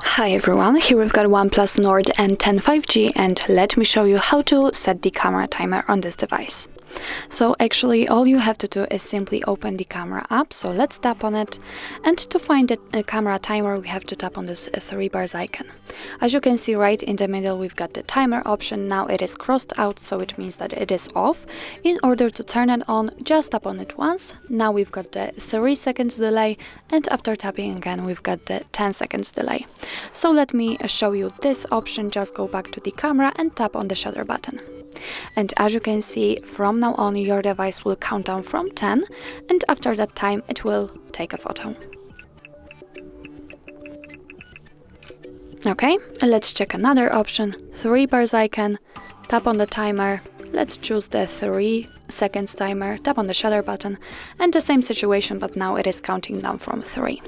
Hi everyone, here we've got ONEPLUS Nord N10 5G, and let me show you how to set the camera timer on this device. So actually all you have to do is simply open the camera app, so let's tap on it, and to find the camera timer we have to tap on this 3 bars icon. As you can see right in the middle we've got the timer option. Now it is crossed out, so it means that it is off. In order to turn it on, just tap on it once. Now we've got the 3 seconds delay, and after tapping again we've got the 10 seconds delay. So let me show you this option. Just go back to the camera and tap on the shutter button. And as you can see, from now on your device will count down from 10, and after that time it will take a photo. Okay, let's check another option. 3 bars icon, tap on the timer, let's choose the 3 seconds timer, tap on the shutter button, and the same situation, but now it is counting down from 3.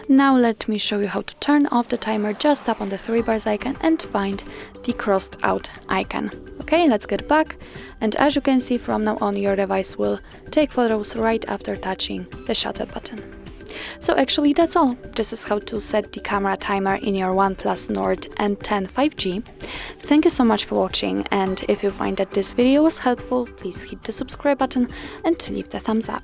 Now let me show you how to turn off the timer. Just tap on the 3 bars icon and find the crossed out icon. Okay, let's get back, and as you can see, from now on your device will take photos right after touching the shutter button. So actually that's all. This is how to set the camera timer in your ONEPLUS Nord N10 5G. Thank you so much for watching, and if you find that this video was helpful, please hit the subscribe button and leave the thumbs up.